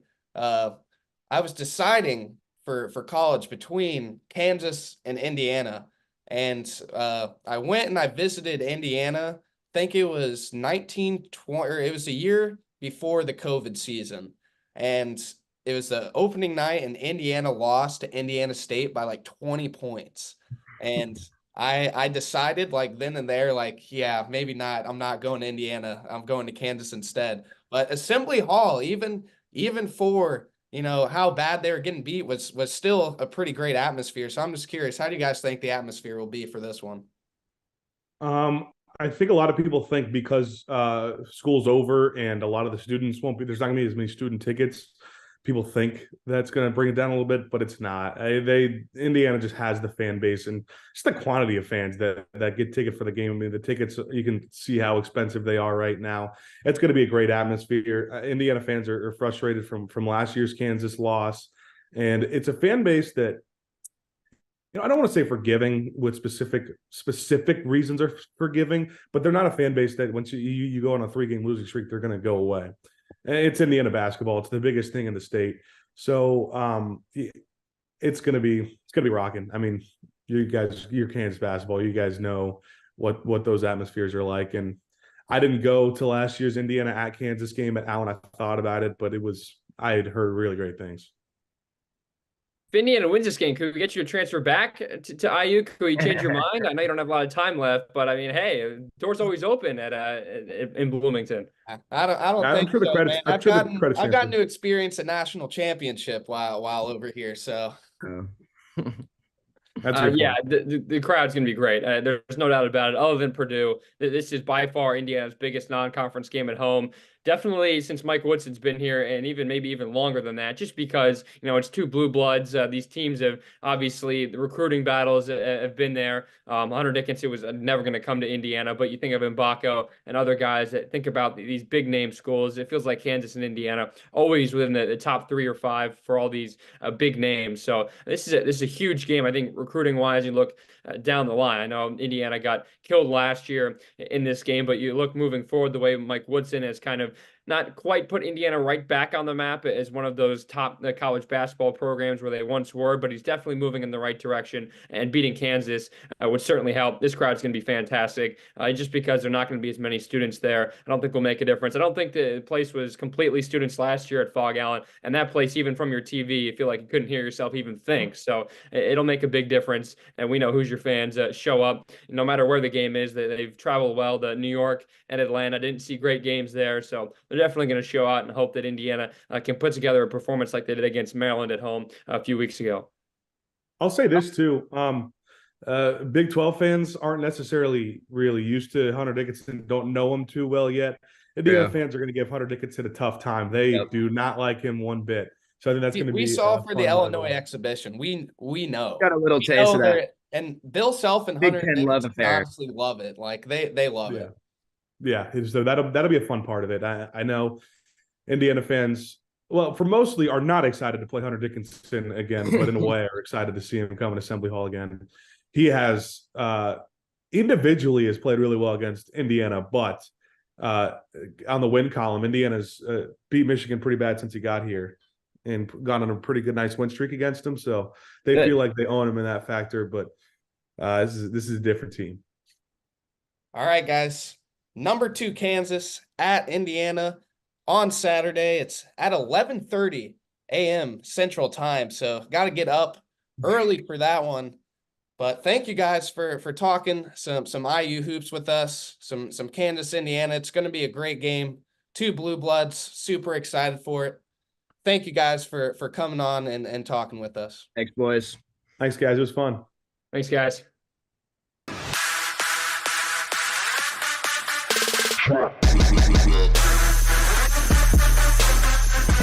I was deciding for college between Kansas and Indiana, And I went and I visited Indiana. I think it was 1920, or it was a year before the COVID season. And it was the opening night, and Indiana lost to Indiana State by like 20 points. And I decided like then and there, like, yeah, maybe not. I'm not going to Indiana. I'm going to Kansas instead. But Assembly Hall, even for, you know, how bad they were getting beat, was still a pretty great atmosphere. So I'm just curious, how do you guys think the atmosphere will be for this one? I think a lot of people think because school's over and a lot of the students won't be, there's not going to be as many student tickets. People think that's going to bring it down a little bit, but it's not. Indiana just has the fan base and just the quantity of fans that get ticket for the game. I mean, the tickets, you can see how expensive they are right now. It's going to be a great atmosphere. Indiana fans are frustrated from last year's Kansas loss, and it's a fan base that, you know, I don't want to say forgiving with specific reasons are forgiving, but they're not a fan base that once you go on a 3-game losing streak, they're going to go away. It's Indiana basketball. It's the biggest thing in the state. So it's gonna be rocking. I mean, you're Kansas basketball. You guys know what those atmospheres are like. And I didn't go to last year's Indiana at Kansas game at Allen. I thought about it, but I had heard really great things. If Indiana wins this game, could we get you to transfer back to IU? Could we change your mind? I know you don't have a lot of time left, but I mean, hey, door's always open in Bloomington. I don't I'm think sure the so, credits. man. I'm sure the credits. I've gotten to experience a national championship while over here. So yeah, the crowd's going to be great. There's no doubt about it. Other than Purdue, this is by far Indiana's biggest non-conference game at home. Definitely since Mike Woodson's been here, and maybe even longer than that, just because, you know, it's two blue bloods. These teams have obviously, the recruiting battles have been there. Hunter Dickinson was never going to come to Indiana, but you think of Mbako and other guys that think about these big name schools. It feels like Kansas and Indiana always within the top 3 or 5 for all these big names. So this is a huge game. I think recruiting wise, you look down the line. I know Indiana got killed last year in this game, but you look moving forward, the way Mike Woodson has kind of not quite put Indiana right back on the map as one of those top college basketball programs where they once were, but he's definitely moving in the right direction, and beating Kansas would certainly help. This crowd's going to be fantastic just because there are not going to be as many students there. I don't think will make a difference. I don't think the place was completely students last year at Fog Allen, and that place, even from your TV, you feel like you couldn't hear yourself even think. So it'll make a big difference, and we know Hoosier fans show up no matter where the game is. They've traveled well to New York and Atlanta. Didn't see great games there, so they're definitely going to show out and hope that Indiana can put together a performance like they did against Maryland at home a few weeks ago. I'll say this too. Big 12 fans aren't necessarily really used to Hunter Dickinson, don't know him too well yet. Indiana fans are going to give Hunter Dickinson a tough time. They do not like him one bit. So I think that's going to be. We saw for the Illinois exhibition. We know. Got a little taste of that. And Bill Self and Big Hunter obviously love it. Like they love it. Yeah, so that'll be a fun part of it. I know Indiana fans, well, for mostly are not excited to play Hunter Dickinson again, but in a way are excited to see him come in Assembly Hall again. He has individually has played really well against Indiana, but on the win column, Indiana's beat Michigan pretty bad since he got here and gone on a pretty nice win streak against him. So they feel like they own him in that factor, but this is a different team. All right, guys. Number 2 Kansas at Indiana on Saturday. It's at 11:30 a.m. Central Time, so got to get up early for that one. But thank you guys for talking some IU hoops with us, some Kansas, Indiana. It's going to be a great game. 2 blue bloods, super excited for it. Thank you guys for coming on and talking with us. Thanks, boys. Thanks, guys. It was fun. Thanks, guys.